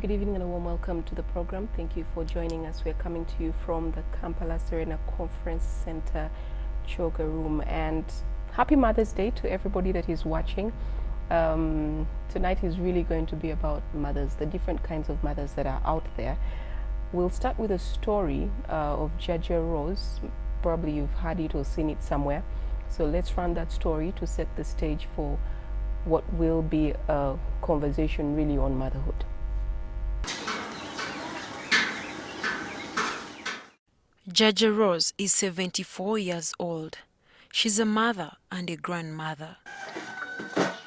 good evening and a warm welcome to the program. Thank you for joining us. We're coming to you from the Kampala Serena Conference Center, Choga Room. And happy Mother's Day to everybody that is watching. Tonight is really going to be about mothers, the different kinds of mothers that are out there. We'll start with a story of Jaja Rose. Probably you've heard it or seen it somewhere. So let's run that story to set the stage for what will be a conversation really on motherhood. Jaja Rose is 74 years old. She's a mother and a grandmother.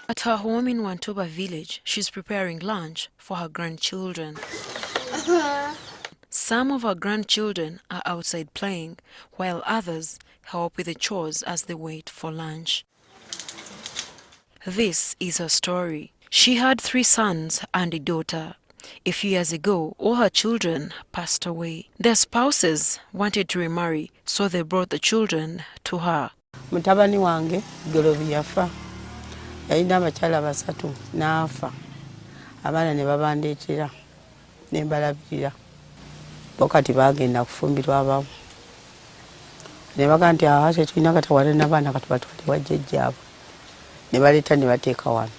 At her home in Wantoba village, she's preparing lunch for her grandchildren. Some of her grandchildren are outside playing, while others help with the chores as they wait for lunch. This is her story. She had 3 sons and a daughter. A few years ago, all her children passed away. Their spouses wanted to remarry, so they brought the children to her. Mutabani wange Golobi yafa. Yalina abakyala basatu n'afa. Abaana ne babandeetera ne mbalabirira. Bo kati bagenda kufumbirwa abamu. Ne baga nti ate tulina katawale n'abaana kati batwale wa jjajjaabwe. Ne baleeta ne bateeka wano.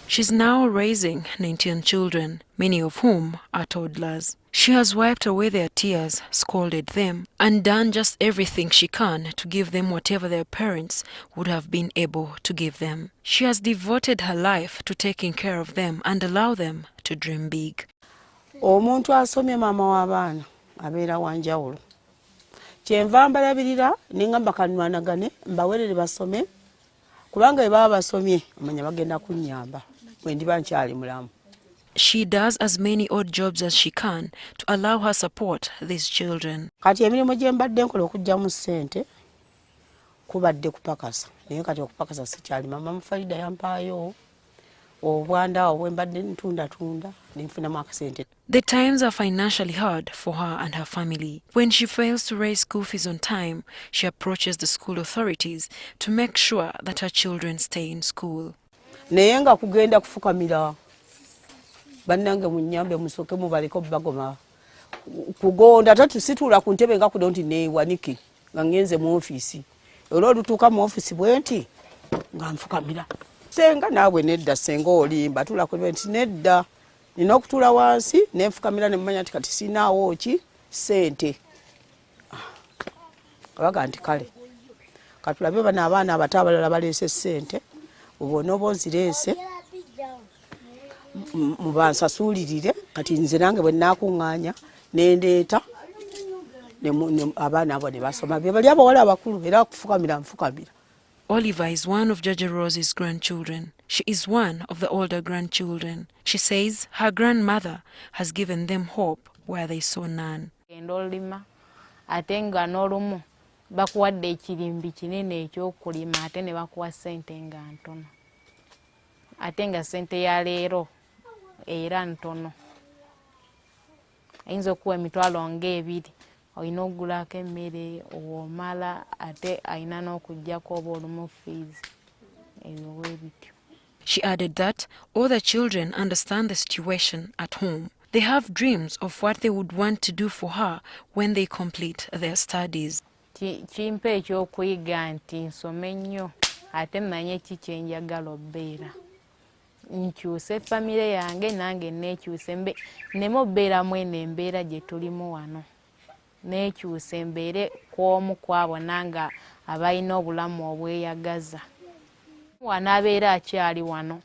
She's now raising 19 children, many of whom are toddlers. She has wiped away their tears, scolded them, and done just everything she can to give them whatever their parents would have been able to give them. She has devoted her life to taking care of them and allow them to dream big. Omuntu asomye mama w'abaana abeera wanjawulo. Kyenva mbalabirira nengamba kanwanagane mbawerere basome kubanga bwe baba basomye amanya bagenda kunnyamba bwe ndiba nkyali mulamu. She does as many odd jobs as she can to allow her support these children. Kati emirimu gye mbadde nkola okugyamu ssente kubadde kupakasa. Naye kati okupakasa sikyali mama Mufaida yampaayo obwanda obwe mbadde ntunda nenfunamu akasente. The times are financially hard for her and her family. When she fails to raise school fees on time, she approaches the school authorities to make sure that her children stay in school. Naye nga kugenda kufukamira bannange munyambe musoke mubaleko bagoma kugonda tatusitula ku ntebe nga kudonti neewaniki nga ngenze mu office olwo lutuuka mu office bwenti nga nfukamira senga naawe nedda senga olimba tula ku bwenti nedda nina okutula wansi nenfukamira ne mmanya nti kati sinaawo ki sente abaga nti kale katulabe bana abaana abato abalala baleese sente ubona obonzireese mubansasuulirire kati nze nange bwe naakuŋŋaanya nendeeta abaana abo ne basoma be bali abawala abakulu era kufukamira nfukamira. Oliver is one of Jaja Rose's grandchildren. She is one of the older grandchildren. She says her grandmother has given them hope where they saw none. Endolima ate nga n'olumu bakuwadde ekirimbi kinene ekyokulima ate ne bakuwa ssente nga ntono. Ate nga ssente ya leero era ntono. Ayinza okuwa emitwalo ng'ebiri. Olina okugulako emmere omala ate ayina n'okuggyako oba olumu fees. Ebyo bwe bityo. She added that all the children understand the situation at home. They have dreams of what they would want to do for her when they complete their studies. Kimpa ekyokuyiga nti nsome nnyo ate mmanye ki kye njagala obbeera. Nkyuse famire yange nange neekyuse nneme obbeeramu eno embeera gye tulimu wano. Neekyuse mbeere kw'omu kwabo nanga abalina obulamu obweyagaza. Wanaabeera akyali wano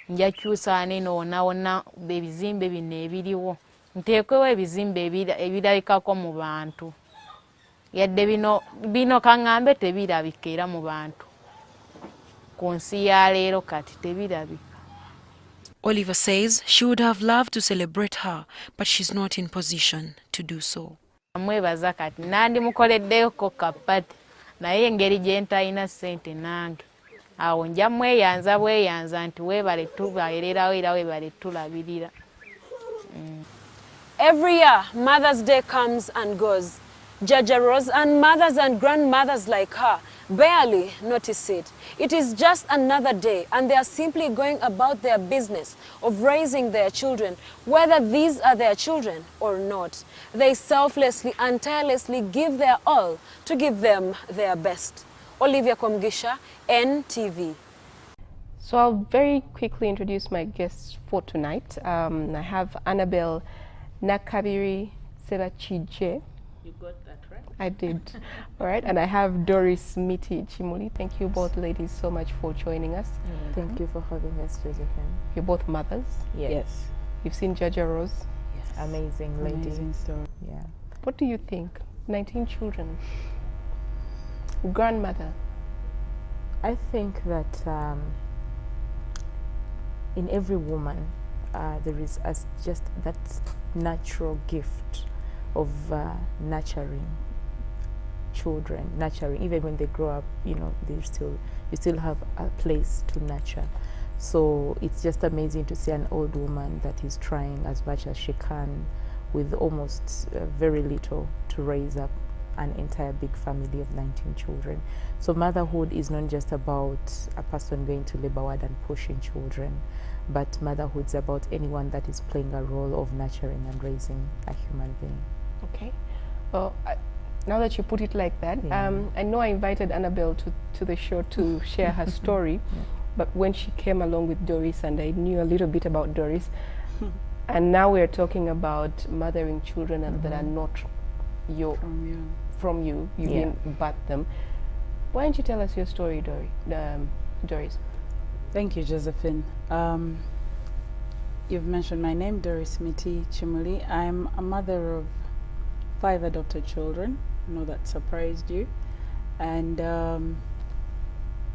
nja kyusa neno wonna ebizimbe bino ebiriwo nteekwewo ebizimbe ebirabikako mu bantu yadde bino kaŋŋambe tebirabika era mu bantu ku nsi ya leero kati tebirabika. Oliver says she would have loved to celebrate her, but she's not in position to do so. Mwebaza kati nandimukoleddeko kapati naye engeri gye ntalina ssente nange awo nja mweyanza bweyanza nti weebale tubaererawo era weebale tulabirira. Every year, Mother's Day comes and goes. Jaja Rose and mothers and grandmothers like her barely notice it. It is just another day, and they are simply going about their business of raising their children, whether these are their children or not. They selflessly and tirelessly give their all to give them their best. Olivia Komgisha, NTV. So I'll very quickly introduce my guests for tonight. I have Annabelle Nakabiri Sebachije. You got that right? I did. All right. And I have Doris Miti Chimuli. Thank you both ladies so much for joining us. Thank you for having us, Josephine. You're both mothers. Yes. You've seen Jaja Rose. Yes. Amazing lady. Amazing story. Yeah. What do you think? 19 children. Grandmother. I think that in every woman there is just that natural gift of nurturing children, even when they grow up, you know, you still have a place to nurture. So it's just amazing to see an old woman that is trying as much as she can with almost very little to raise up an entire big family of 19 children. So motherhood is not just about a person going to labor ward and pushing children, but motherhood is about anyone that is playing a role of nurturing and raising a human being. Okay. Well, now that you put it like that, I know I invited Annabelle to the show to share her story, but when she came along with Doris, and I knew a little bit about Doris, and now we're talking about mothering children and that are not from you, you didn't birth them. Why don't you tell us your story, Doris? Thank you, Josephine. You've mentioned my name, Doris Miti Chimuli. I'm a mother of 5 adopted children. I know that surprised you. And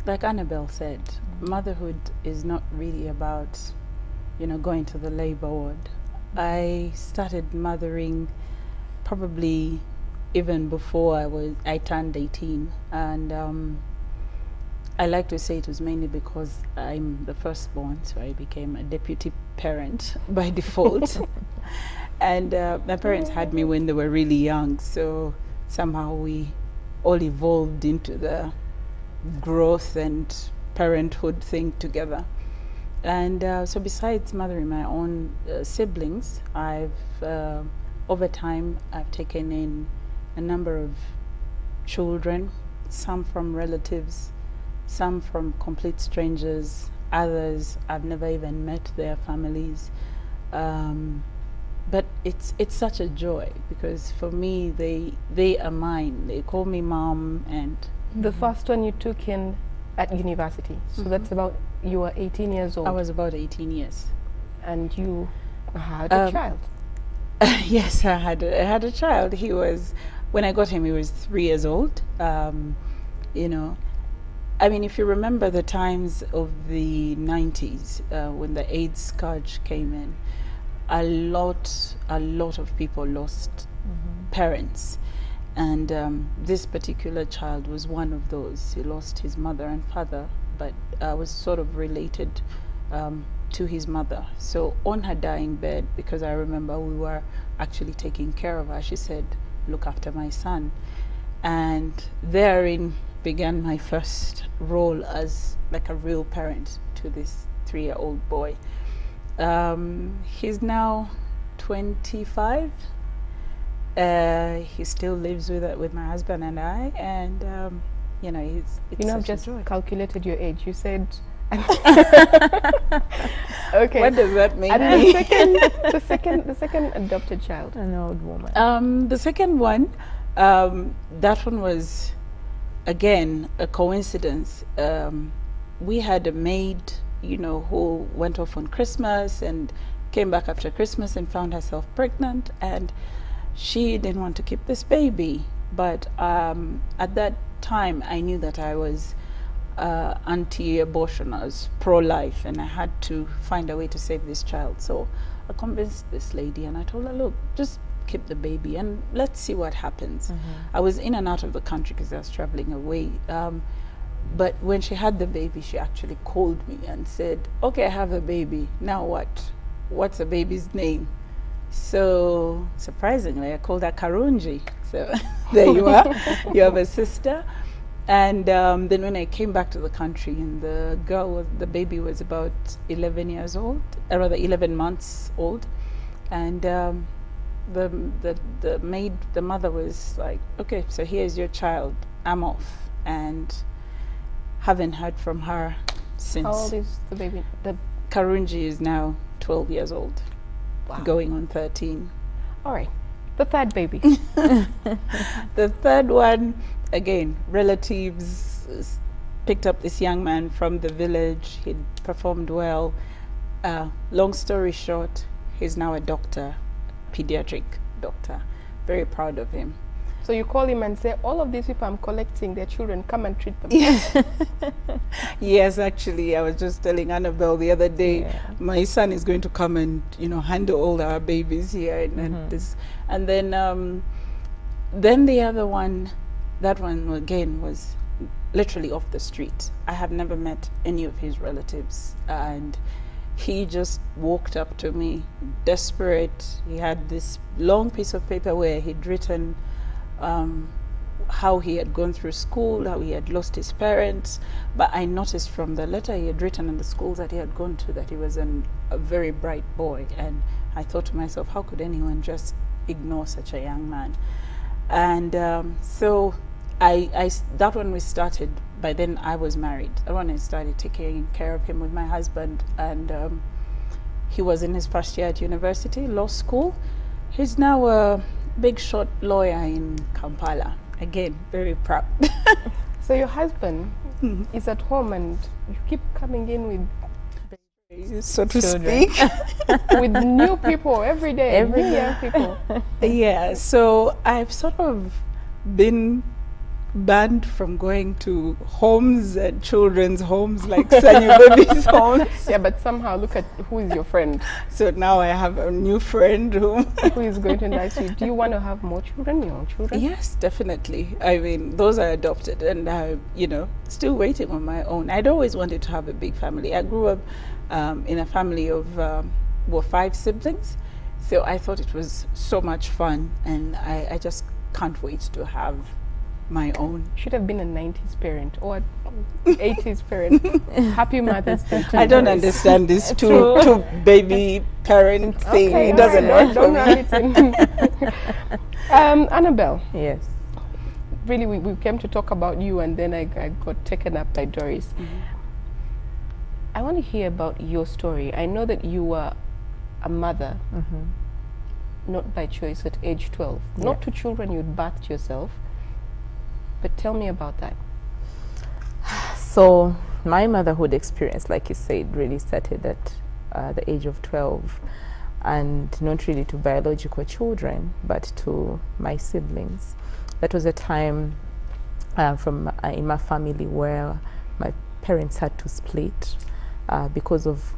like Annabelle said, motherhood is not really about, you know, going to the labor ward. I started mothering probably even before I turned 18, and I like to say it was mainly because I'm the firstborn, so I became a deputy parent by default. And my parents had me when they were really young, so somehow we all evolved into the growth and parenthood thing together. And so besides mothering my own siblings, over time I've taken in a number of children, some from relatives, some from complete strangers, others I've never even met their families. But it's such a joy, because for me they are mine. They call me mom. And The first one you took in at university, so that's about, you were 18 years old. I was about 18 years. And you had a child. Yes, I had a child. He was, when I got him, he was 3 years old. You know, I mean, if you remember the times of the 90s, when the AIDS scourge came in, a lot of people lost parents. And this particular child was one of those. He lost his mother and father, but was sort of related to his mother. So on her dying bed, because I remember we were actually taking care of her, she said, "Look after my son." And therein began my first role as like a real parent to this 3-year-old boy. He's now 25. He still lives with my husband and I, and you know, it's You know, I've such a just joy. calculated your age. You said okay. What does that mean? And the second adopted child. An old woman. The second one, that one was again a coincidence. We had a maid, you know, who went off on Christmas and came back after Christmas and found herself pregnant, and she didn't want to keep this baby. But at that time, I knew that I was anti-abortion. I was pro-life, and I had to find a way to save this child. So I convinced this lady, and I told her, "Look, just keep the baby and let's see what happens." I was in and out of the country because I was traveling away. But when she had the baby, she actually called me and said, "Okay, I have a baby. Now what? What's the baby's name?" So surprisingly, I called her Karunji. So there you are. You have a sister. And then when I came back to the country, and the baby was about 11 years old, or rather 11 months old, and the mother was like, okay, so here's your child, I'm off, and haven't heard from her since. How old is the baby? Karunji is now 12 years old, Wow. going on 13. All right, the third baby. The third one, again, relatives picked up this young man from the village. He'd performed well. Long story short, he's now a doctor, pediatric doctor. Very proud of him. So you call him and say, all of these people I'm collecting, their children, come and treat them. Yes, actually, I was just telling Annabelle the other day, my son is going to come and, handle all our babies here and this. And then the other one, that one again was literally off the street. I have never met any of his relatives, and he just walked up to me, desperate. He had this long piece of paper where he'd written how he had gone through school, how he had lost his parents. But I noticed from the letter he had written and the schools that he had gone to that he was a very bright boy. And I thought to myself, how could anyone just ignore such a young man? And so that one we started. By then I was married. That one I started taking care of him with my husband, and he was in his first year at university, law school. He's now a big shot lawyer in Kampala. Again, very proud. So your husband is at home and you keep coming in with, so to Children. speak. with new people every day, new young people. Yeah, so I've sort of been banned from going to homes and children's homes like Sanyo Baby's homes. Yeah, but somehow look at who is your friend, So now I have a new friend who who is going to invite you. Do you want to have more children, your own children? Yes, definitely. I mean, those are adopted, and still waiting on my own. I'd always wanted to have a big family. I grew up in a family of 5 siblings, so I thought it was so much fun, and I just can't wait to have my own. Should have been a 90s parent or 80s parent. Happy Mother's Day to I you don't guys. understand this two baby parent thing. Okay, It doesn't all right, work for don't me. rub it in. Annabelle, Yes. really we came to talk about you, and then I got taken up by Doris. I want to hear about your story. I know that you were a mother, not by choice, at age 12. Not to children you'd birthed yourself, but tell me about that. So my motherhood experience, like you said, really started at the age of 12, and not really to biological children, but to my siblings. That was a time in my family where my parents had to split because of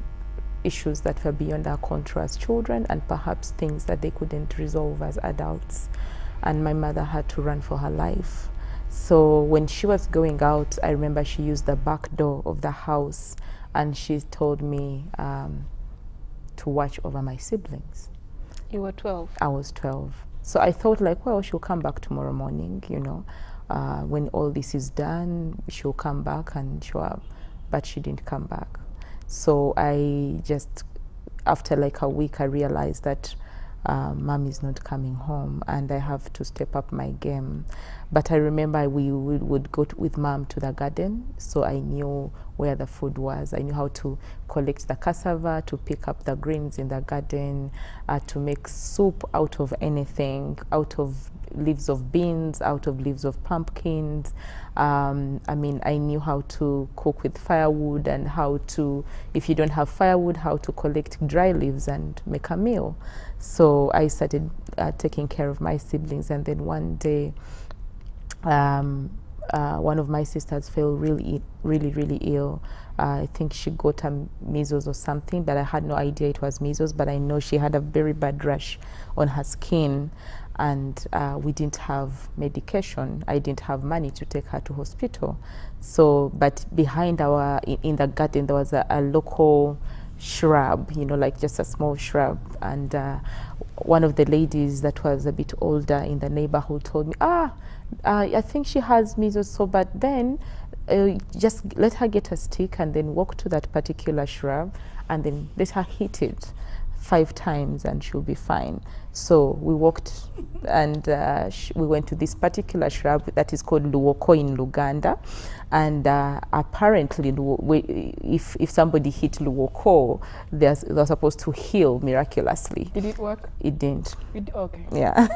issues that were beyond our control as children, and perhaps things that they couldn't resolve as adults. And my mother had to run for her life. So when she was going out, I remember she used the back door of the house, and she told me to watch over my siblings. You were 12. I was 12. So I thought like, well, she'll come back tomorrow morning, when all this is done, she'll come back and show up. But she didn't come back. So I just, after like a week, I realized that mom is not coming home and I have to step up my game. But I remember we would go with mom to the garden, so I knew where the food was. I knew how to collect the cassava, to pick up the greens in the garden, to make soup out of anything, out of leaves of beans, out of leaves of pumpkins. I mean, I knew how to cook with firewood, and how to, if you don't have firewood, how to collect dry leaves and make a meal. So I started taking care of my siblings, and then one day, one of my sisters fell really ill. I think she got measles or something, but I had no idea it was measles, but I know she had a very bad rash on her skin, and we didn't have medication. I didn't have money to take her to hospital. So, but behind in the garden, there was a local shrub, like just a small shrub, and one of the ladies that was a bit older in the neighborhood told me, I think she has measles, so but then just let her get a stick and then walk to that particular shrub and then let her hit it 5 times and she'll be fine. So we walked and we went to this particular shrub that is called Luwoko in Luganda, and apparently if somebody hit Luwoko, they're supposed to heal miraculously. Did it work? It didn't. Okay. Yeah.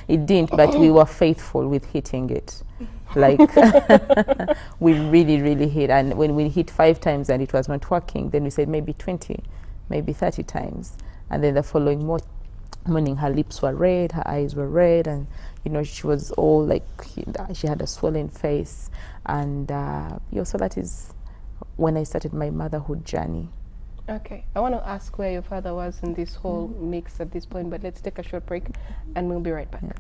It didn't, but we were faithful with hitting it. Like we really hit, and when we hit 5 times and it was not working, then we said maybe 20, maybe 30 times, and then the following morning her lips were red, her eyes were red, and you know she was all like she had a swollen face, and so that is when I started my motherhood journey. Okay, I want to ask where your father was in this whole mix at this point, but let's take a short break and we'll be right back. Yeah.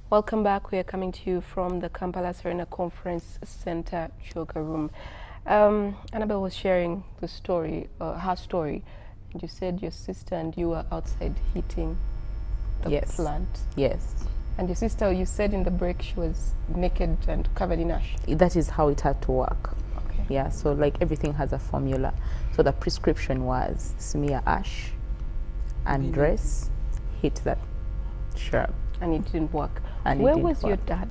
Welcome back. We are coming to you from the Kampala Serena Conference Center Choga Room. Annabelle was sharing the story, her story, and you said your sister and you were outside hitting the plant. Yes. And your sister, you said in the break, she was naked and covered in ash. That is how it had to work. Okay. Yeah, so like everything has a formula. So the prescription was smear ash, undress, hit that shrub. And it didn't work. And where was your dad?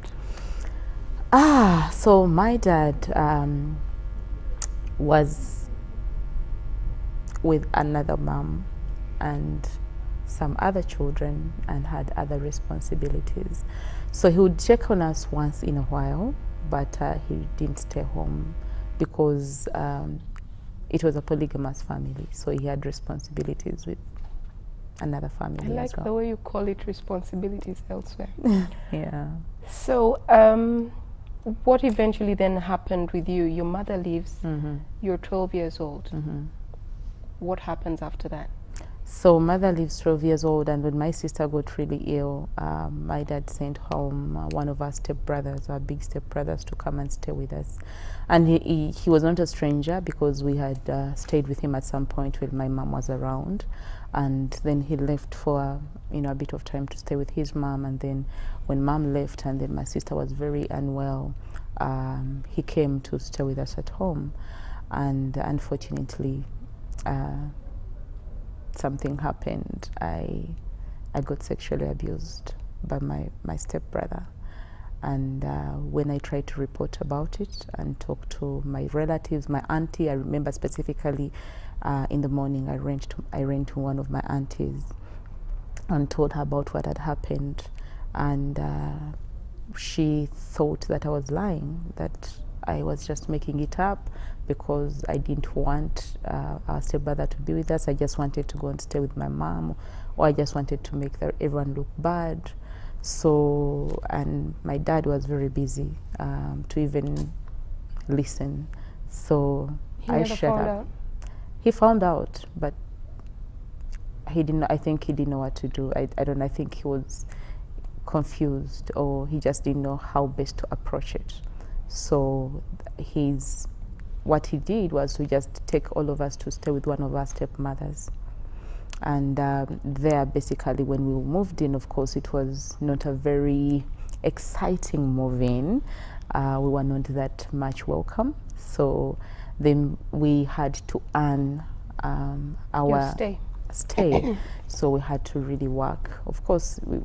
So my dad was with another mom and some other children and had other responsibilities. So he would check on us once in a while, but he didn't stay home because it was a polygamous family. So he had responsibilities with another family. I like as well. the way you call it responsibilities elsewhere. Yeah. So what eventually then happened with you? Your mother leaves, you're 12 years old. What happens after that? So mother lives 12 years old, and when my sister got really ill, my dad sent home one of our stepbrothers, our big stepbrothers, to come and stay with us. And he was not a stranger because we had stayed with him at some point when my mom was around. And then he left for a bit of time to stay with his mom. And then when mom left and then my sister was very unwell, he came to stay with us at home. And unfortunately, something happened. I got sexually abused by my stepbrother. And when I tried to report about it and talk to my relatives, my auntie, I remember specifically in the morning I ran to one of my aunties and told her about what had happened. And she thought that I was lying, that I was just making it up because I didn't want our stepbrother to be with us. I just wanted to go and stay with my mom, or I just wanted to make everyone look bad. So, and my dad was very busy to even listen. So I shut up. He found out, but he didn't. I think he didn't know what to do. I don't. I think he was confused, or he just didn't know how best to approach it. So what he did was to just take all of us to stay with one of our stepmothers. And there, basically, when we moved in, of course, it was not a very exciting move in. We were not that much welcome. So then we had to earn our stay. So we had to really work. Of course, we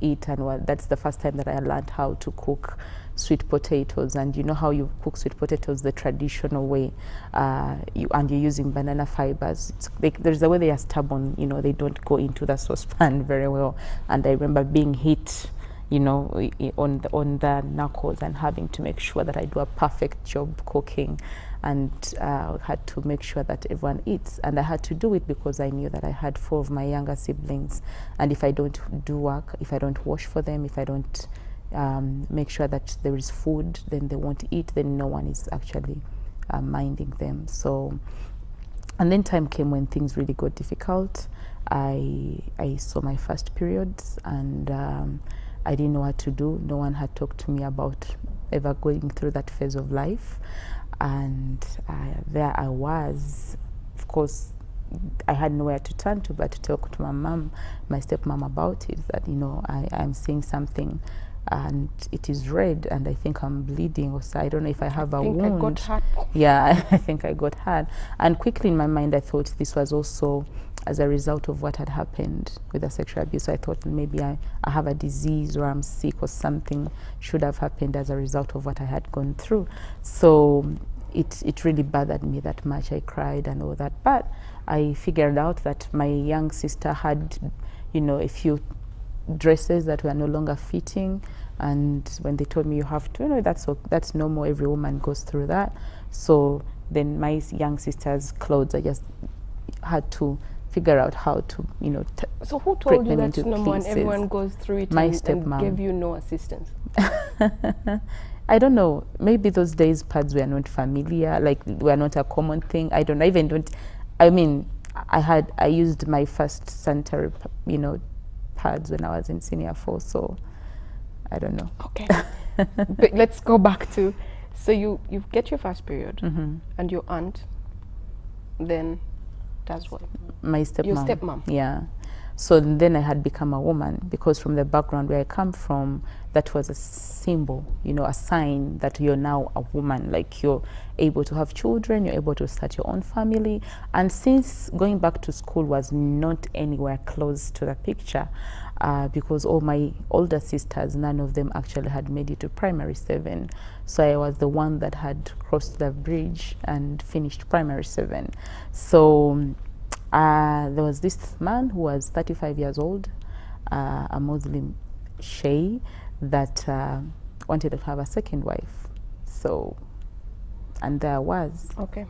eat, and that's the first time that I learned how to cook sweet potatoes. And you know how you cook sweet potatoes the traditional way, and you're using banana fibers. There's a way they are stubborn, they don't go into the saucepan very well. And I remember being hit, on the knuckles and having to make sure that I do a perfect job cooking, and had to make sure that everyone eats. And I had to do it because I knew that I had 4 of my younger siblings, and if I don't do work, if I don't wash for them, if I don't make sure that there is food, then they won't eat, then no one is actually minding them. So, and then time came when things really got difficult. I saw my first periods, and I didn't know what to do. No one had talked to me about ever going through that phase of life. And there I was. Of course, I had nowhere to turn to but to talk to my mom, my stepmom, about it, that, you know, I'm seeing something and it is red and I think I'm bleeding, or so I don't know if I have a wound. I got hurt. Yeah, I think I got hurt. And quickly in my mind I thought this was also as a result of what had happened with the sexual abuse. So I thought maybe I have a disease or I'm sick or something should have happened as a result of what I had gone through. So it really bothered me that much. I cried and all that. But I figured out that my young sister had, you know, a few dresses that were no longer fitting, and when they told me you have to, you know, that's normal, every woman goes through that. So then my young sister's clothes, I just had to figure out how to, you know, so who told you that's normal and everyone goes through it, and gave you no assistance? I don't know, maybe those days pads were not familiar, like were not a common thing. I don't know, even don't, I mean, I used my first sanitary, you know, pads when I was in senior 4, so I don't know. Okay. But let's go back to, so you get your first period, and your aunt then does what? My stepmom. Your stepmom. Yeah. So then I had become a woman, because from the background where I come from, that was a symbol, you know, a sign that you're now a woman, like you're able to have children, you're able to start your own family. And since going back to school was not anywhere close to the picture, because all my older sisters, none of them actually had made it to primary 7. So I was the one that had crossed the bridge and finished primary 7. So there was this man who was 35 years old, a Muslim Sheikh, that wanted to have a second wife. So, and there was. Okay,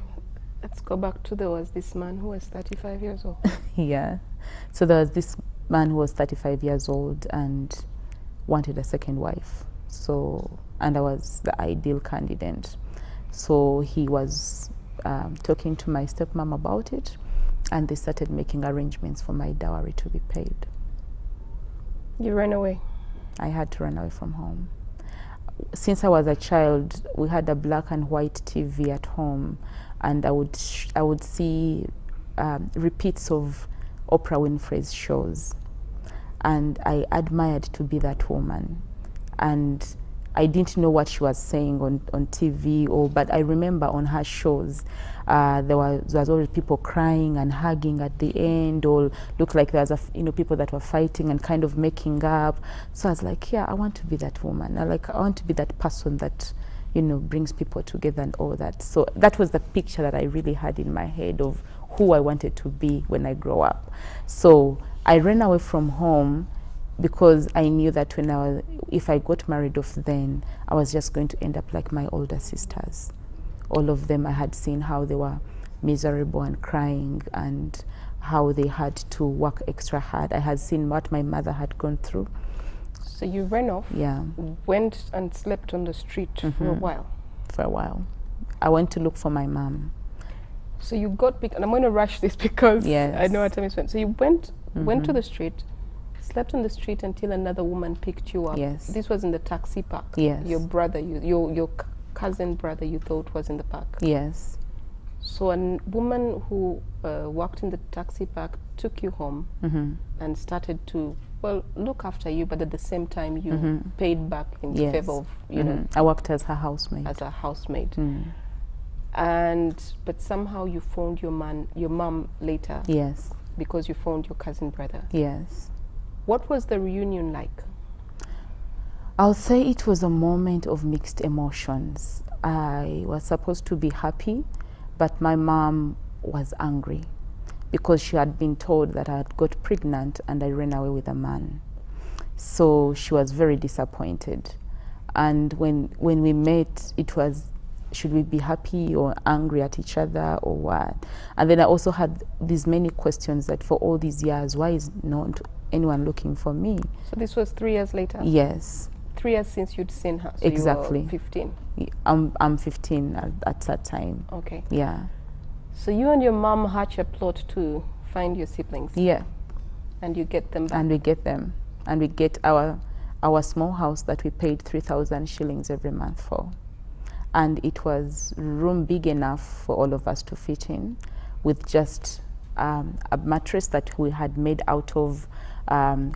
let's go back to, there was this man who was 35 years old. Yeah, so there was this man who was 35 years old and wanted a second wife. So, and I was the ideal candidate. So he was talking to my stepmom about it, and they started making arrangements for my dowry to be paid. You ran away? I had to run away from home. Since I was a child, we had a black and white TV at home, and I would see repeats of Oprah Winfrey's shows, and I admired to be that woman. And I didn't know what she was saying on TV, but I remember on her shows, there was always people crying and hugging at the end, or looked like there was people that were fighting and kind of making up. So I was like, yeah, I want to be that woman. I want to be that person that, you know, brings people together and all that. So that was the picture that I really had in my head of who I wanted to be when I grow up. So I ran away from home, because I knew that if I got married off then, I was just going to end up like my older sisters. All of them, I had seen how they were miserable and crying, and how they had to work extra hard. I had seen what my mother had gone through. So you ran off, yeah, went and slept on the street for a while? For a while. I went to look for my mom. So you got, and I'm going to rush this because yes, I know what time is spent. So you went to the street, slept on the street until another woman picked you up. Yes. This was in the taxi park. Yes. Your brother, your cousin brother, you thought was in the park. Yes. So a woman who worked in the taxi park took you home and started to, well, look after you, but at the same time you paid back in yes, favor of, you know. I worked as her housemaid. As a housemaid. But somehow you found your mom later. Yes. Because you found your cousin brother. Yes. What was the reunion like? I'll say it was a moment of mixed emotions. I was supposed to be happy, but my mom was angry because she had been told that I had got pregnant and I ran away with a man. So she was very disappointed. And when we met, it was, should we be happy or angry at each other or what? And then I also had these many questions that for all these years, why is not anyone looking for me? So this was 3 years later? Yes. 3 years since you'd seen her, so exactly. You were 15? I'm 15 at that time. Okay. Yeah. So you and your mom hatched a plot to find your siblings? Yeah. And you get them back. And we get them. And we get our small house that we paid 3,000 shillings every month for. And it was room big enough for all of us to fit in, with just a mattress that we had made out of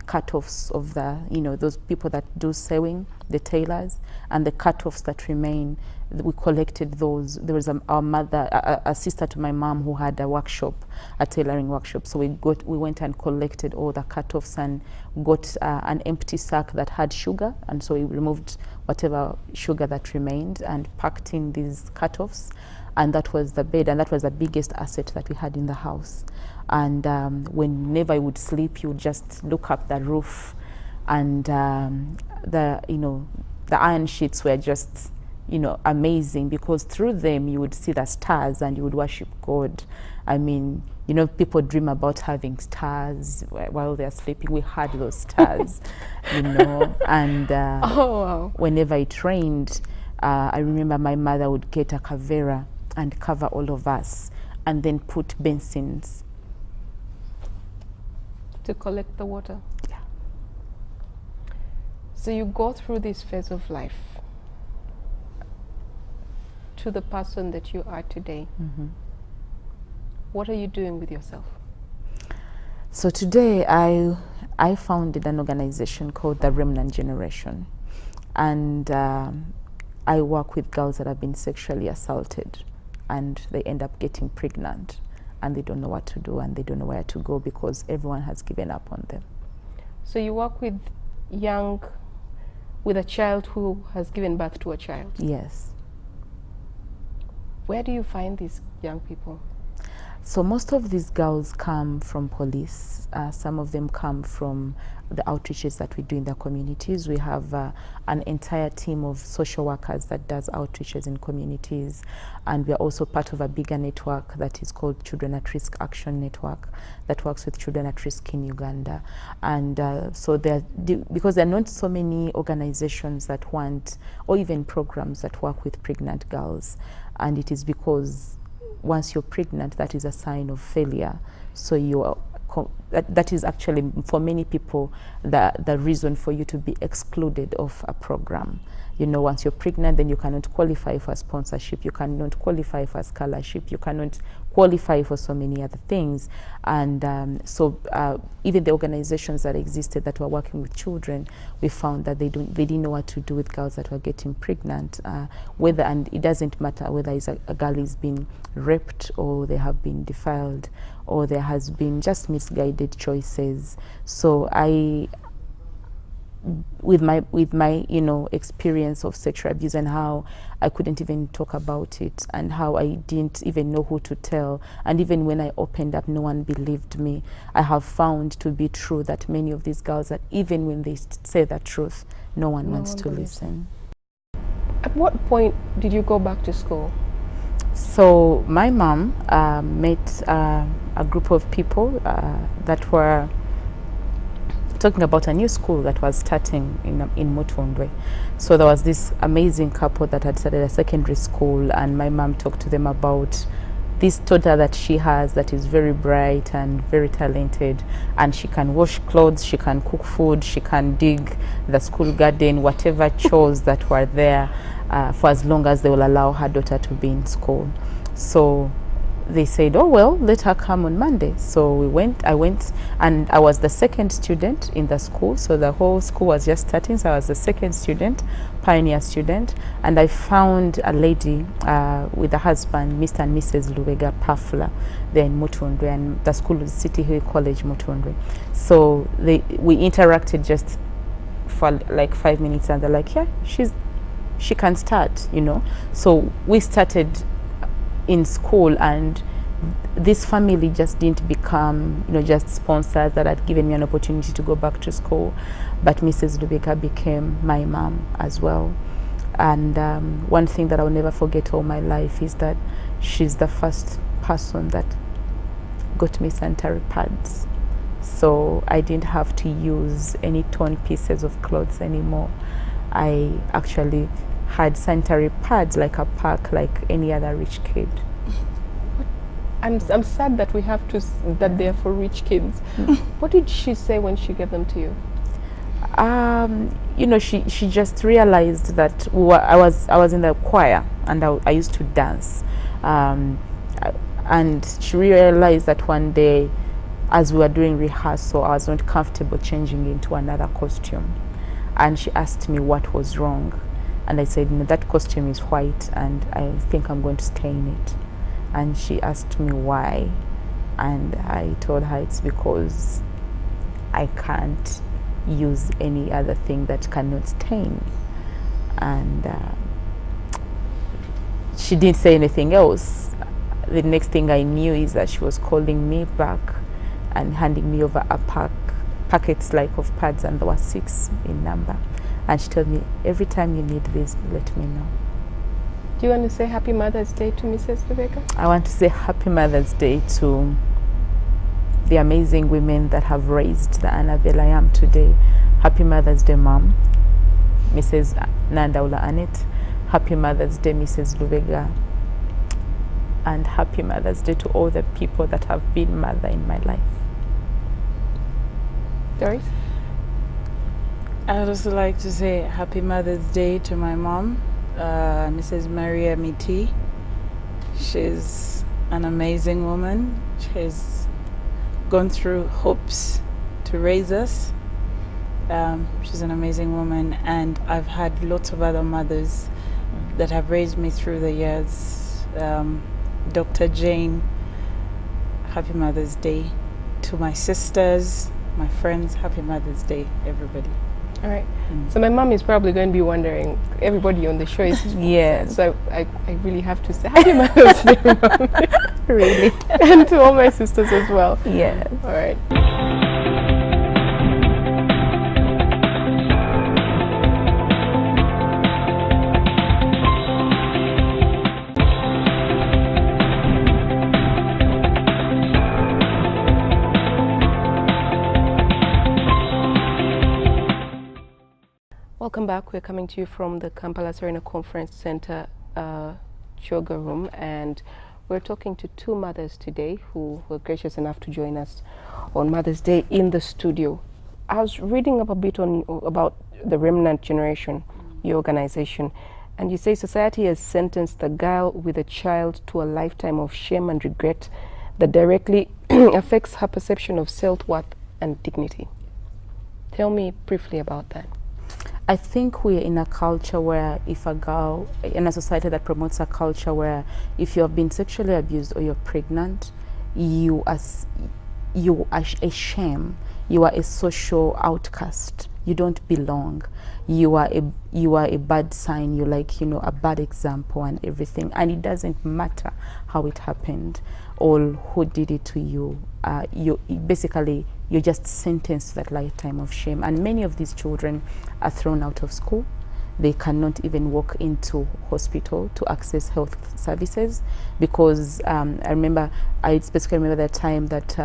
cut-offs of the, those people that do sewing, the tailors, and the cut-offs that remain. We collected those. There was our mother, a sister to my mom, who had a workshop, a tailoring workshop. So we went and collected all the cut-offs and got an empty sack that had sugar, and so we removed whatever sugar that remained and packed in these cut-offs, and that was the bed, and that was the biggest asset that we had in the house. And whenever I would sleep, you would just look up the roof, and the iron sheets were just amazing, because through them you would see the stars and you would worship God. I mean, people dream about having stars while they're sleeping. We had those stars, and Oh, wow. whenever it rained, I remember my mother would get a kavera and cover all of us, and then put basins To collect the water. Yeah. So you go through this phase of life to the person that you are today. Mm-hmm. What are you doing with yourself? So today I founded an organization called the Remnant Generation, and I work with girls that have been sexually assaulted, and they end up getting pregnant, and they don't know what to do, and they don't know where to go, because everyone has given up on them. So you work with a child who has given birth to a child. Yes. Where do you find these young people? So most of these girls come from police. Some of them come from the outreaches that we do in the communities. We have an entire team of social workers that does outreaches in communities, and we are also part of a bigger network that is called Children at Risk Action Network, that works with children at risk in Uganda. And so because there are not so many organizations that want, or even programs that work with pregnant girls, and it is because once you're pregnant, that is a sign of failure. So that is actually, for many people, the reason for you to be excluded of a program. Once you're pregnant, then you cannot qualify for sponsorship, you cannot qualify for scholarship, you cannot qualify for so many other things. And so even the organizations that existed that were working with children, we found that they didn't know what to do with girls that were getting pregnant, and it doesn't matter whether a girl is being raped, or they have been defiled, or there has been just misguided choices. So with my experience of sexual abuse, and how I couldn't even talk about it, and how I didn't even know who to tell, and even when I opened up, no one believed me, I have found to be true that many of these girls, that even when they say the truth, no one wants to listen. At what point did you go back to school? So my mom met a group of people that were talking about a new school that was starting in Mutundwe. So there was this amazing couple that had started a secondary school, and my mom talked to them about this daughter that she has that is very bright and very talented, and she can wash clothes, she can cook food, she can dig the school garden, whatever chores that were there, for as long as they will allow her daughter to be in school. So they said, oh well, let her come on Monday. So I went, and I was the second student in the school, so the whole school was just starting, so I was the second student, pioneer student, and I found a lady with a husband, Mr. and Mrs. Lubega Pafla, there in Mutundwe, and the school was City Hill College, Mutundwe. So we interacted just for like 5 minutes, and they're like, yeah, she can start, So we started in school, and this family just didn't become just sponsors that had given me an opportunity to go back to school, but Mrs. Lubeka became my mom as well. And one thing that I'll never forget all my life is that she's the first person that got me sanitary pads, so I didn't have to use any torn pieces of clothes anymore. I actually had sanitary pads like a pack, like any other rich kid. I'm sad that we have to that they're for rich kids. What did she say when she gave them to you? You know, she just realized that I was in the choir and I used to dance, and she realized that one day, as we were doing rehearsal, I was not comfortable changing into another costume, and she asked me what was wrong, and I said, no, that costume is white and I think I'm going to stay in it. And she asked me why, and I told her it's because I can't use any other thing that cannot stain. And she didn't say anything else. The next thing I knew is that she was calling me back and handing me over a packets like of pads, and there were 6 in number. And she told me, every time you need this, let me know. Do you want to say Happy Mother's Day to Mrs. Lubega? I want to say Happy Mother's Day to the amazing women that have raised the Annabelle I am today. Happy Mother's Day, Mom, Mrs. Nandaula Annette. Happy Mother's Day, Mrs. Lubega. And Happy Mother's Day to all the people that have been mother in my life. Doris? I would also like to say Happy Mother's Day to my mom, Mrs. Maria Miti. She's an amazing woman. She's gone through hopes to raise us. She's an amazing woman, and I've had lots of other mothers that have raised me through the years. Dr. Jane, Happy Mother's Day. To my sisters, my friends, Happy Mother's Day, everybody. All right. So my mom is probably going to be wondering, everybody on the show is Yes. So I really have to say Happy Mother's Day, Mom. Really? And to all my sisters as well. Yes. All right. Welcome back. We're coming to you from the Kampala Serena Conference Center yoga room, and we're talking to 2 mothers today who were gracious enough to join us on Mother's Day in the studio. I was reading up a bit about the Remnant Generation, your organization, and you say society has sentenced the girl with a child to a lifetime of shame and regret that directly affects her perception of self-worth and dignity. Tell me briefly about that. I think we're in a culture where if a girl, in a society that promotes a culture where if you have been sexually abused or you're pregnant, you are a shame. You are a social outcast. You don't belong. You are a bad sign. You're like, you know, a bad example and everything. And it doesn't matter how it happened or who did it to you. You're just sentenced to that lifetime of shame. And many of these children are thrown out of school. They cannot even walk into hospital to access health services because I specifically remember that time that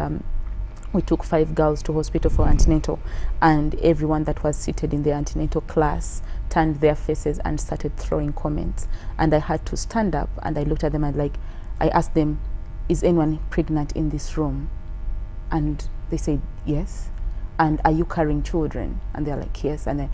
we took 5 girls to hospital for antenatal, and everyone that was seated in the antenatal class turned their faces and started throwing comments. And I had to stand up and I looked at them and I asked them, is anyone pregnant in this room? And they said, yes. And are you carrying children? And they're like, yes. And then,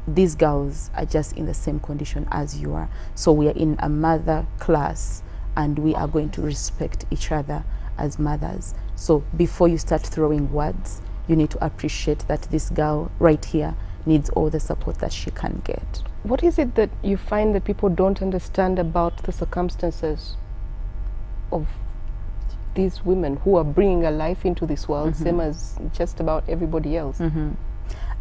these girls are just in the same condition as you are. So we are in a mother class and we are going to respect each other as mothers. So before you start throwing words, you need to appreciate that this girl right here needs all the support that she can get. What is it that you find that people don't understand about the circumstances of these women who are bringing a life into this world, same as just about everybody else?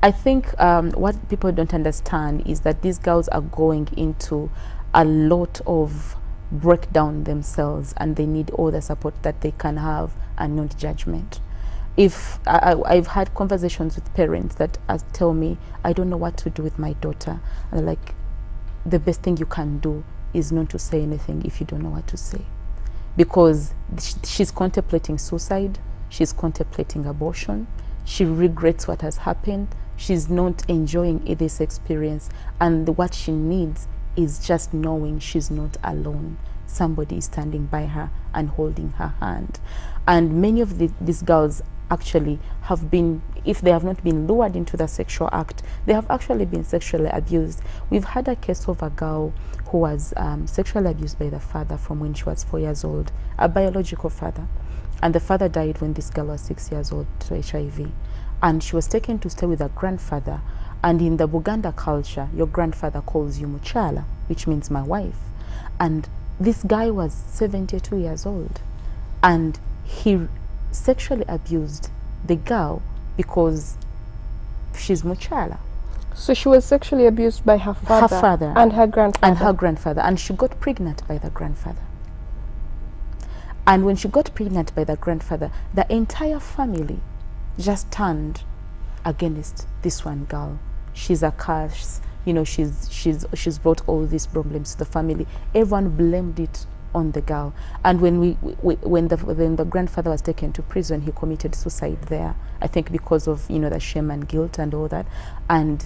I think what people don't understand is that these girls are going into a lot of breakdown themselves, and they need all the support that they can have and not judgment. If I've had conversations with parents that tell me, I don't know what to do with my daughter, and they're like, the best thing you can do is not to say anything if you don't know what to say, because she's contemplating suicide, she's contemplating abortion, she regrets what has happened, she's not enjoying this experience, and what she needs is just knowing she's not alone. somebody is standing by her and holding her hand. And many of these girls actually have been, if they have not been lured into the sexual act, they have actually been sexually abused. We've had a case of a girl who was sexually abused by the father from when she was 4 years old, a biological father. And the father died when this girl was 6 years old to HIV. And she was taken to stay with her grandfather. And in the Buganda culture, your grandfather calls you Muchala, which means my wife. And this guy was 72 years old. And he sexually abused the girl because she's Muchala. So she was sexually abused by her father, and her grandfather. And she got pregnant by the grandfather. And when she got pregnant by the grandfather, the entire family just turned against this one girl. She's a curse, you know, she's brought all these problems to the family. Everyone blamed it on the girl. And when when the grandfather was taken to prison, he committed suicide there, I think because of, you know, the shame and guilt and all that. And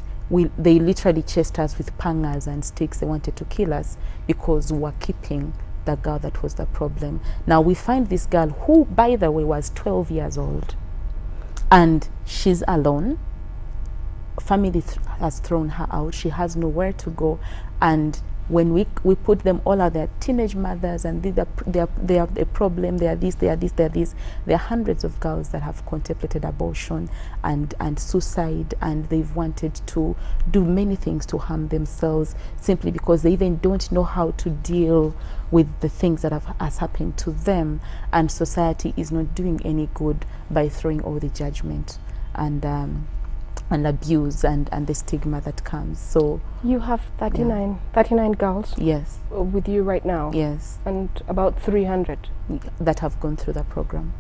they literally chased us with pangas and sticks. They wanted to kill us because we were keeping the girl that was the problem. Now we find this girl who, by the way, was 12 years old, and she's alone. Family has thrown her out. She has nowhere to go. And when we put them all out, they're teenage mothers, and they have a problem. They are this, they are this, they are this. There are hundreds of girls that have contemplated abortion and suicide, and they've wanted to do many things to harm themselves simply because they even don't know how to deal with the things that has happened to them. And society is not doing any good by throwing all the judgment and abuse and the stigma that comes. So you have 39 girls, yes, with you right now. Yes. And about 300 that have gone through the program.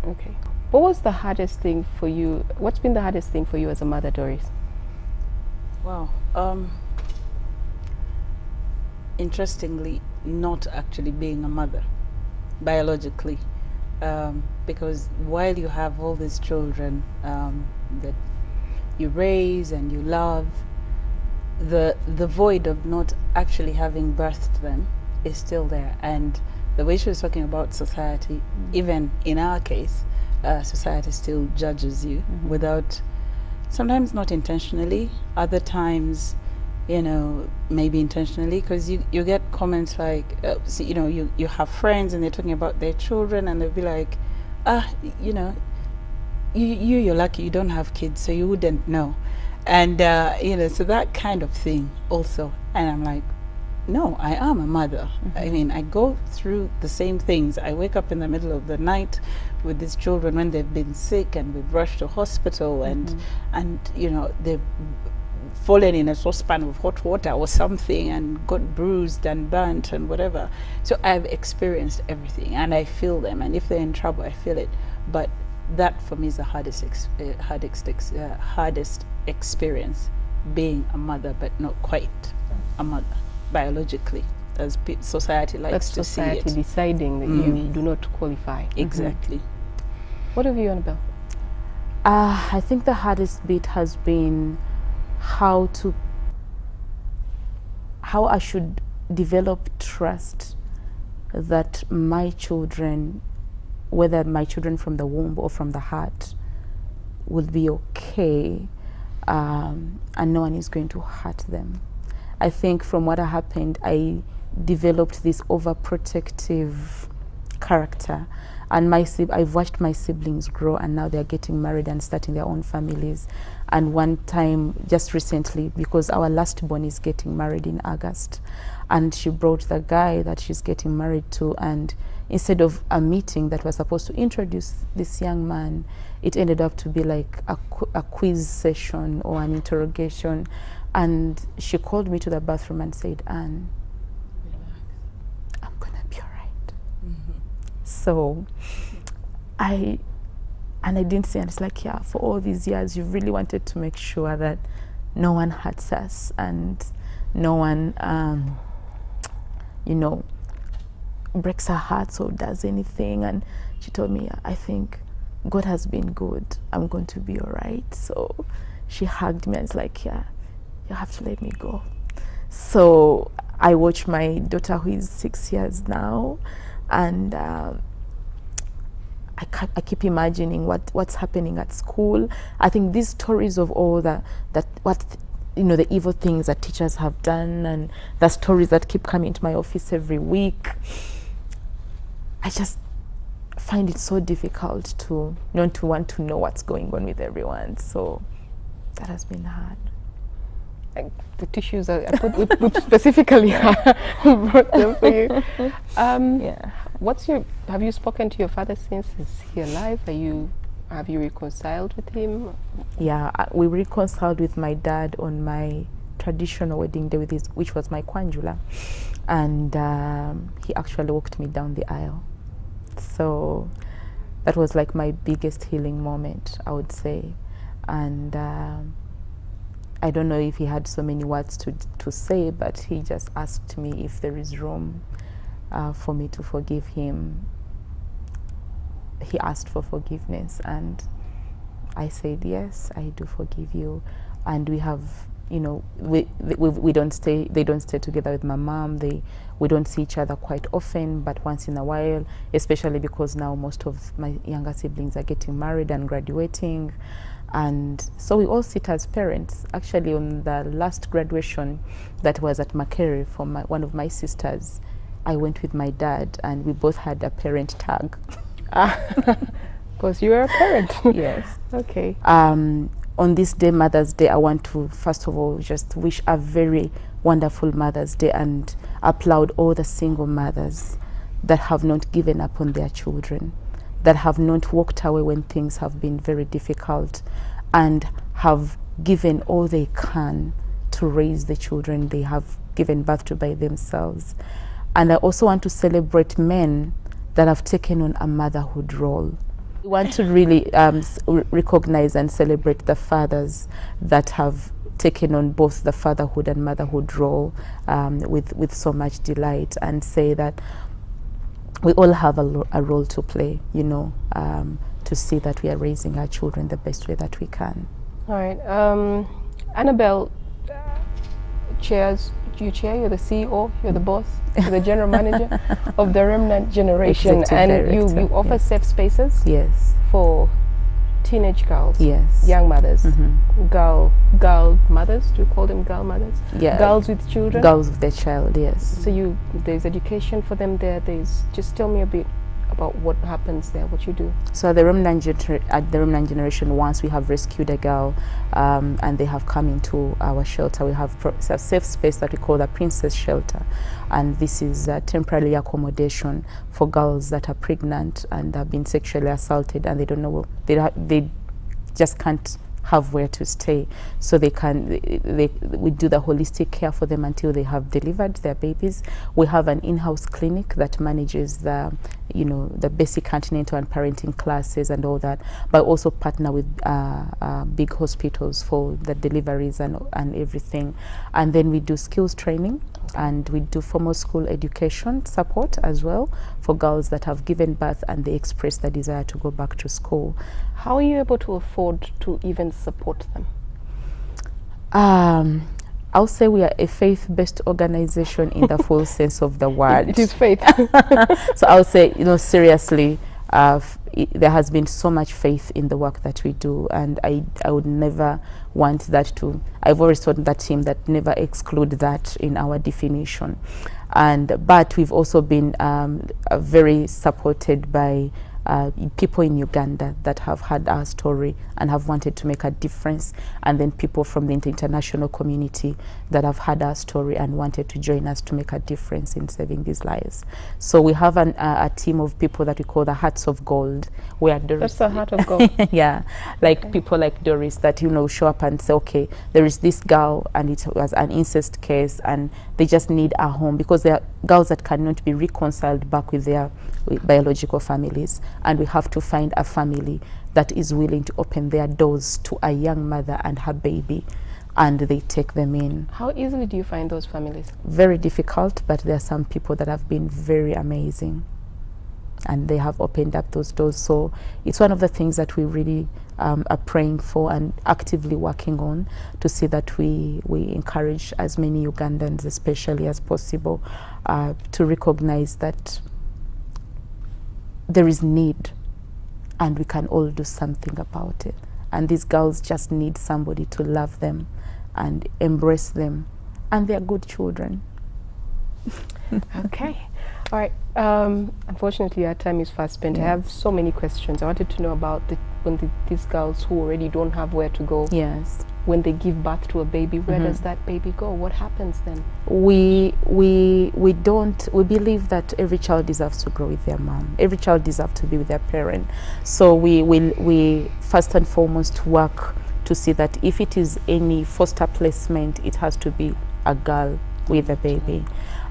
Okay. What was the hardest thing for you? What's been the hardest thing for you as a mother, Doris? Wow. Interestingly, not actually being a mother biologically, because while you have all these children that you raise and you love, the void of not actually having birthed them is still there. And the way she was talking about society, even in our case, society still judges you without, sometimes not intentionally, other times, you know, maybe intentionally, because you get comments like, see, you know, you have friends and they're talking about their children and they'll be like, you know, you're lucky you don't have kids, so you wouldn't know. And you know, so that kind of thing also. And I'm like, no, I am a mother. I mean, I go through the same things. I wake up in the middle of the night with these children when they've been sick and we've rushed to hospital, and you know, they've fallen in a saucepan of hot water or something and got bruised and burnt and whatever. So I've experienced everything and I feel them, and if they're in trouble I feel it. But that for me is the hardest experience, being a mother but not quite a mother biologically, as society likes to see it. That's society deciding that you do not qualify. Exactly. What have you, Annabelle? I think the hardest bit has been how I should develop trust that my children, whether my children from the womb or from the heart, will be okay, and no one is going to hurt them. I think from what happened, I developed this overprotective character, and I've watched my siblings grow, and now they're getting married and starting their own families. And one time, just recently, because our last born is getting married in August, and she brought the guy that she's getting married to, and instead of a meeting that was supposed to introduce this young man, it ended up to be like a quiz session or an interrogation. And she called me to the bathroom and said, "Anne, I'm gonna be all right." So I didn't say, and it's like, yeah, for all these years you've really wanted to make sure that no one hurts us and no one you know, breaks her heart or does anything. And she told me, I think God has been good, I'm going to be all right. So she hugged me and it's like, yeah, you have to let me go. So I watch my daughter who is 6 years now, and I keep imagining what's happening at school. I think these stories of all the evil things that teachers have done, and the stories that keep coming to my office every week, I just find it so difficult to not to want to know what's going on with everyone. So that has been hard. The tissues I put specifically brought them for you. Yeah. Have you spoken to your father since? Is he alive? Have you reconciled with him? Yeah, we reconciled with my dad on my traditional wedding day which was my kwanjula, and he actually walked me down the aisle. So that was like my biggest healing moment, I would say. And I don't know if he had so many words to say, but he just asked me if there is room for me to forgive him. He asked for forgiveness, and I said, yes, I do forgive you. And we have, we don't stay, they don't stay together with my mom. We don't see each other quite often, but once in a while, especially because now most of my younger siblings are getting married and graduating. And so we all sit as parents. Actually, on the last graduation that was at Makere for one of my sisters, I went with my dad, and we both had a parent tag. Because you are a parent. Yes. Okay. On this day, Mother's Day, I want to first of all just wish a very wonderful Mother's Day and applaud all the single mothers that have not given up on their children, that have not walked away when things have been very difficult, and have given all they can to raise the children they have given birth to by themselves. And I also want to celebrate men that have taken on a motherhood role. We want to really recognize and celebrate the fathers that have taken on both the fatherhood and motherhood role with so much delight, and say that we all have a role to play, to see that we are raising our children the best way that we can. All right. Annabelle chairs. You're the CEO, you're the boss, you're the general manager of the Remnant Generation. Executive and you director, offer yes. safe spaces Yes. for teenage girls, Yes. young mothers, Mm-hmm. girl mothers. Do you call them girl mothers? Yeah. Girls with children. Girls with their child, yes. So there's education for them there. Just tell me a bit about what happens there, what you do. So at the Remnant Generation, once we have rescued a girl and they have come into our shelter, we have a safe space that we call the Princess Shelter. And this is temporary accommodation for girls that are pregnant and have been sexually assaulted, and they don't know, they just can't have where to stay. So we do the holistic care for them until they have delivered their babies. We have an in-house clinic that manages the basic antenatal and parenting classes and all that, but also partner with big hospitals for the deliveries and everything. And then we do skills training, and we do formal school education support as well for girls that have given birth and they express the desire to go back to school. How are you able to afford to even support them? I'll say we are a faith-based organization in the full sense of the word. It is faith. So I'll say, seriously, there has been so much faith in the work that we do, and I would never want that to, I've always told that team that never exclude that in our definition. But we've also been very supported by people in Uganda that have heard our story and have wanted to make a difference, and then people from the international community that have heard our story and wanted to join us to make a difference in saving these lives. So we have a team of people that we call the Hearts of Gold, where Doris, that's the heart of gold. yeah, like people like Doris that show up and say, okay, there is this girl and it was an incest case and they just need a home, because there are girls that cannot be reconciled back with their biological families, and we have to find a family that is willing to open their doors to a young mother and her baby, and they take them in. How easily do you find those families? Very difficult, but there are some people that have been very amazing. and they have opened up those doors. So it's one of the things that we really are praying for and actively working on, to see that we encourage as many Ugandans especially as possible to recognize that there is need and we can all do something about it. And these girls just need somebody to love them and embrace them, and they're good children. Okay. All right. Unfortunately, our time is fast spent. I have so many questions. I wanted to know about these girls who already don't have where to go. Yes. When they give birth to a baby, where does that baby go? What happens then? We believe that every child deserves to grow with their mom. Every child deserves to be with their parent. So we first and foremost work to see that if it is any foster placement, it has to be a girl with a baby.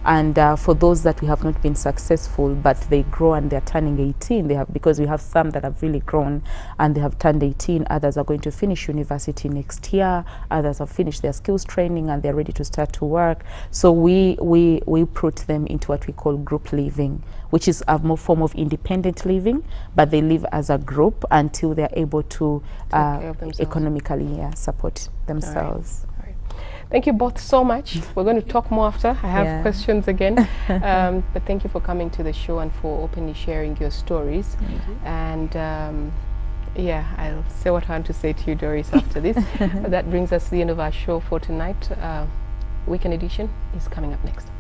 And for those that we have not been successful, but they grow and they're turning 18, because we have some that have really grown and they have turned 18, others are going to finish university next year, others have finished their skills training and they're ready to start to work. So we put them into what we call group living, which is a more form of independent living, but they live as a group until they're able to economically support themselves. Thank you both so much. We're going to talk more after. I have questions again. But thank you for coming to the show and for openly sharing your stories. And I'll say what I want to say to you, Doris, after this. But that brings us to the end of our show for tonight. Weekend edition is coming up next.